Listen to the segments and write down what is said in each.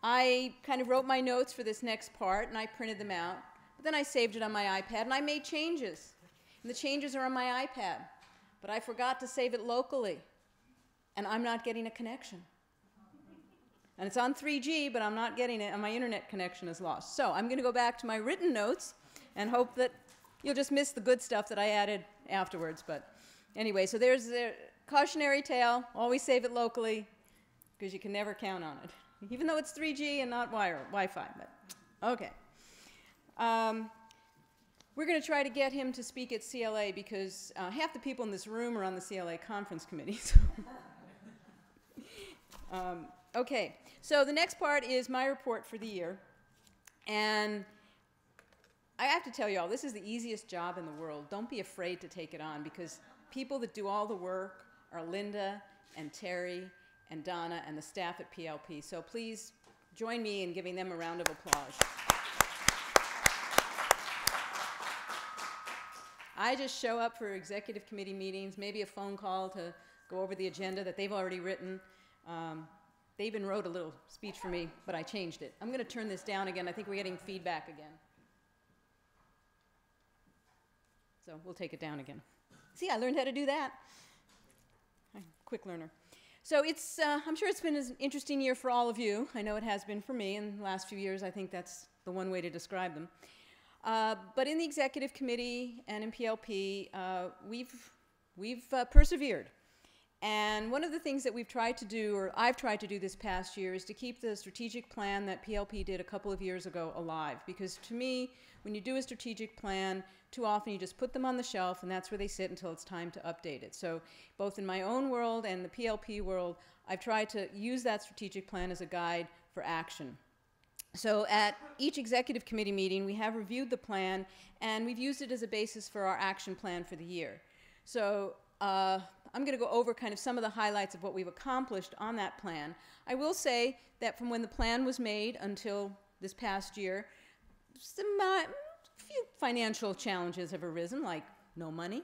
I kind of wrote my notes for this next part, and I printed them out. But then I saved it on my iPad, and I made changes. And the changes are on my iPad. But I forgot to save it locally, and I'm not getting a connection. And it's on 3G, but I'm not getting it, and my internet connection is lost. So I'm going to go back to my written notes and hope that you'll just miss the good stuff that I added afterwards. But anyway, so there's the cautionary tale. Always save it locally, because you can never count on it, even though it's 3G and not Wi-Fi. But okay. We're going to try to get him to speak at CLA because half the people in this room are on the CLA conference committee. Okay, so the next part is my report for the year. And I have to tell you all, this is the easiest job in the world. Don't be afraid to take it on, because people that do all the work are Linda and Terry and Donna and the staff at PLP. So please join me in giving them a round of applause. I just show up for executive committee meetings, maybe a phone call to go over the agenda that they've already written. They even wrote a little speech for me, but I changed it. I'm going to turn this down again. I think we're getting feedback again. So we'll take it down again. See, I learned how to do that. I'm a quick learner. So it's, I'm sure it's been an interesting year for all of you. I know it has been for me in the last few years. I think that's the one way to describe them. But in the executive committee and in PLP, we've persevered. And one of the things that we've tried to do, or I've tried to do this past year, is to keep the strategic plan that PLP did a couple of years ago alive. Because to me, when you do a strategic plan, too often you just put them on the shelf, and that's where they sit until it's time to update it. So both in my own world and the PLP world, I've tried to use that strategic plan as a guide for action. So at each executive committee meeting, we have reviewed the plan, and we've used it as a basis for our action plan for the year. So I'm going to go over kind of some of the highlights of what we've accomplished on that plan. I will say that from when the plan was made until this past year, a few financial challenges have arisen, like no money,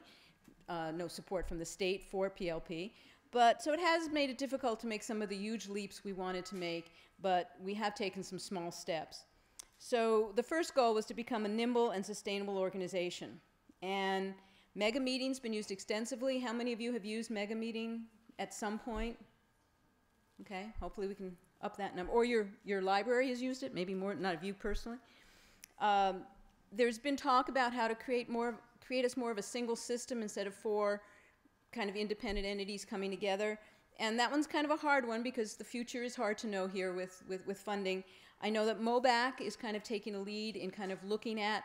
no support from the state for PLP. But so it has made it difficult to make some of the huge leaps we wanted to make, but we have taken some small steps. So the first goal was to become a nimble and sustainable organization. And Mega Meeting's been used extensively. How many of you have used Mega Meeting at some point? Okay, hopefully we can up that number. Or your library has used it, maybe more, not of you personally. There's been talk about how to create us more of a single system instead of 4 kind of independent entities coming together. And that one's kind of a hard one because the future is hard to know here with funding. I know that MOBAC is kind of taking a lead in kind of looking at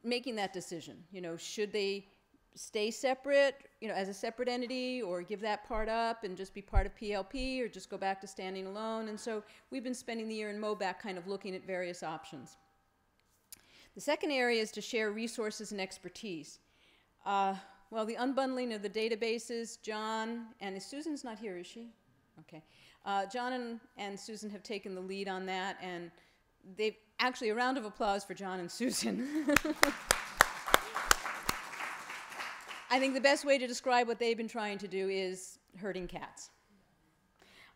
making that decision. You know, should they stay separate, you know, as a separate entity, or give that part up and just be part of PLP, or just go back to standing alone? And so we've been spending the year in MOBAC kind of looking at various options. The second area is to share resources and expertise. Well, the unbundling of the databases, John, and Susan's not here, is she? Okay. John and Susan have taken the lead on that, and they've actually, a round of applause for John and Susan. I think the best way to describe what they've been trying to do is herding cats.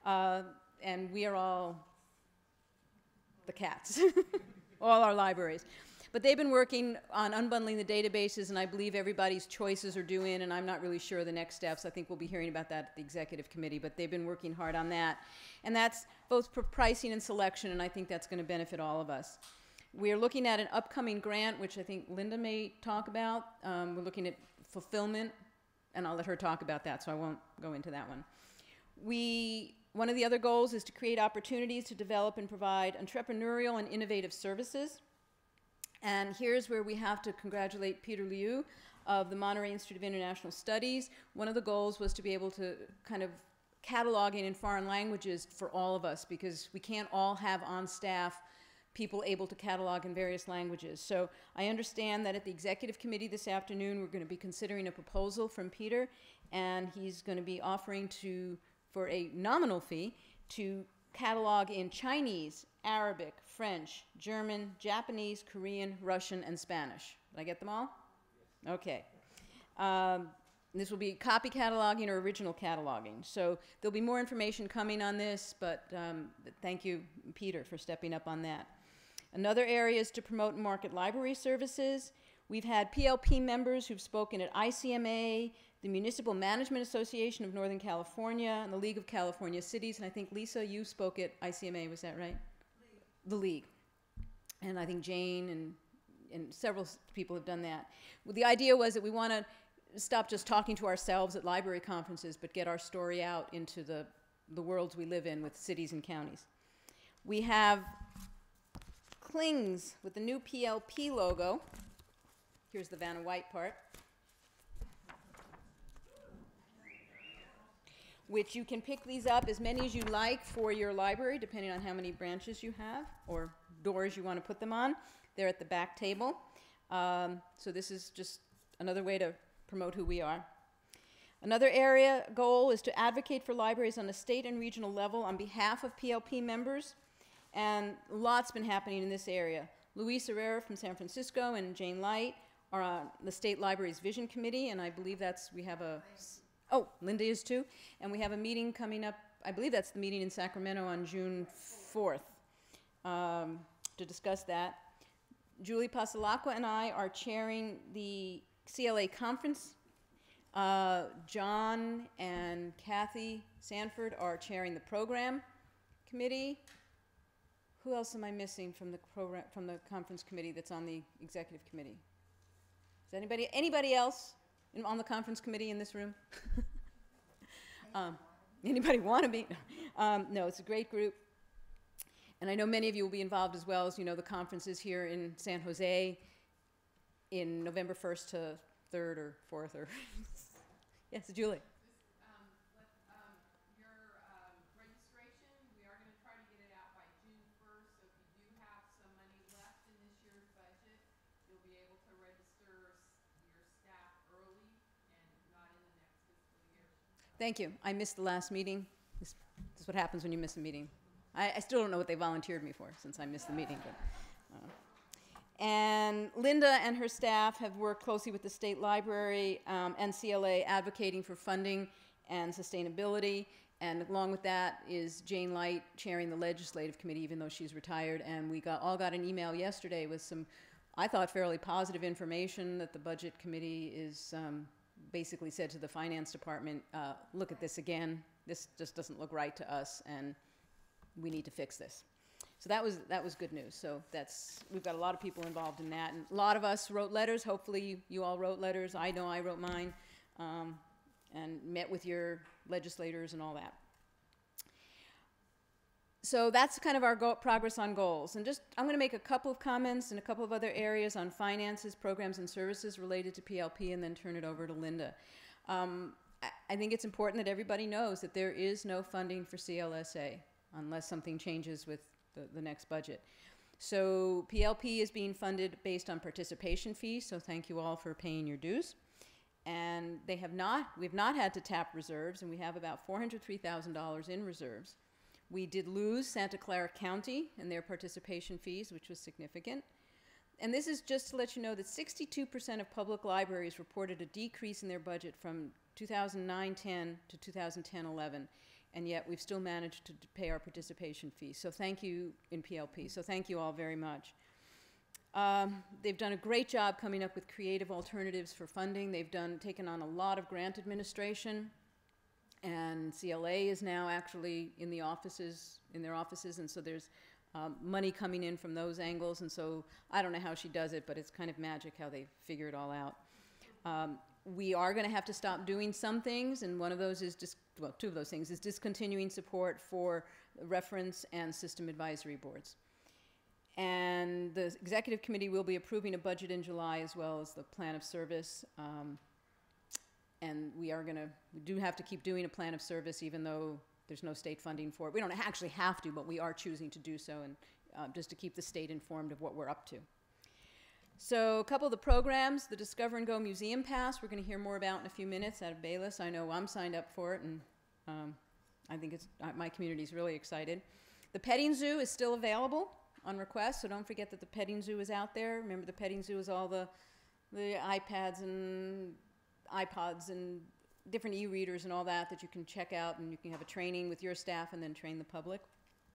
And we are all the cats, all our libraries. But they've been working on unbundling the databases, and I believe everybody's choices are due in, and I'm not really sure of the next steps. I think we'll be hearing about that at the executive committee, but they've been working hard on that. And that's both for pricing and selection, and I think that's going to benefit all of us. We're looking at an upcoming grant, which I think Linda may talk about. We're looking at fulfillment, and I'll let her talk about that, so I won't go into that one. One of the other goals is to create opportunities to develop and provide entrepreneurial and innovative services. And here's where we have to congratulate Peter Liu of the Monterey Institute of International Studies. One of the goals was to be able to kind of cataloging in foreign languages for all of us, because we can't all have on staff people able to catalog in various languages. So I understand that at the executive committee this afternoon, we're going to be considering a proposal from Peter, and he's going to be offering for a nominal fee, to catalog in Chinese, Arabic, French, German, Japanese, Korean, Russian, and Spanish. Did I get them all? Yes. Okay. This will be copy cataloging or original cataloging. So there'll be more information coming on this, but thank you, Peter for stepping up on that. Another area is to promote and market library services. We've had PLP members who've spoken at ICMA, the Municipal Management Association of Northern California, and the League of California Cities. And I think, Lisa, you spoke at ICMA, was that right? The League. And I think Jane and several people have done that. Well, the idea was that we want to stop just talking to ourselves at library conferences, but get our story out into the worlds we live in with cities and counties. We have clings with the new PLP logo. Here's the Vanna White part, which you can pick these up as many as you like for your library, depending on how many branches you have or doors you want to put them on. They're at the back table. So this is just another way to promote who we are. Another area goal is to advocate for libraries on a state and regional level on behalf of PLP members, and lots been happening in this area. Luis Herrera from San Francisco and Jane Light are on the State Libraries Vision Committee, and I believe we have a, oh, Linda is too, and we have a meeting coming up, I believe that's the meeting in Sacramento on June 4th, to discuss that. Julie Pasalacqua and I are chairing the CLA conference. John and Kathy Sanford are chairing the program committee. Who else am I missing from the program, from the conference committee that's on the executive committee? Is anybody else on the conference committee in this room? Anybody want to be? No, it's a great group. And I know many of you will be involved as well. As you know, the conference is here in San Jose in November 1st to 3rd or 4th or yes, Julie. Your registration, we are going to try to get it out by June 1st. So if you do have some money left in this year's budget, you'll be able to register your staff early and not in the next fiscal year. Thank you. I missed the last meeting. This is what happens when you miss a meeting. I still don't know what they volunteered me for since I missed the meeting. But, and Linda and her staff have worked closely with the State Library and CLA advocating for funding and sustainability. And along with that is Jane Light chairing the legislative committee, even though she's retired. And we all got an email yesterday with some, I thought, fairly positive information that the budget committee is basically said to the finance department, look at this again. This just doesn't look right to us, and we need to fix this. So that was good news. So we've got a lot of people involved in that, and a lot of us wrote letters. Hopefully you all wrote letters. I know I wrote mine, and met with your legislators and all that. So that's kind of our progress on goals. And I'm going to make a couple of comments in a couple of other areas on finances, programs, and services related to PLP, and then turn it over to Linda. I think it's important that everybody knows that there is no funding for CLSA unless something changes with the next budget. So PLP is being funded based on participation fees, so thank you all for paying your dues. And we've not had to tap reserves, and we have about $403,000 in reserves. We did lose Santa Clara County and their participation fees, which was significant. And this is just to let you know that 62% of public libraries reported a decrease in their budget from 2009-10 to 2010-11. And yet we've still managed to pay our participation fees. So thank you in PLP. So thank you all very much. They've done a great job coming up with creative alternatives for funding. They've taken on a lot of grant administration, and CLA is now actually in their offices, and so there's money coming in from those angles. And so I don't know how she does it, but it's kind of magic how they figure it all out. We are going to have to stop doing some things, and one of those is two of those things is discontinuing support for reference and system advisory boards. And the executive committee will be approving a budget in July as well as the plan of service. And we do have to keep doing a plan of service even though there's no state funding for it. We don't actually have to, but we are choosing to do so, and just to keep the state informed of what we're up to. So a couple of the programs, the Discover and Go Museum Pass, we're going to hear more about in a few minutes out of Bayless. I know I'm signed up for it, and I think my community's really excited. The petting zoo is still available on request, so don't forget that the petting zoo is out there. Remember, the petting zoo is all the iPads and iPods and different e-readers and all that you can check out, and you can have a training with your staff and then train the public.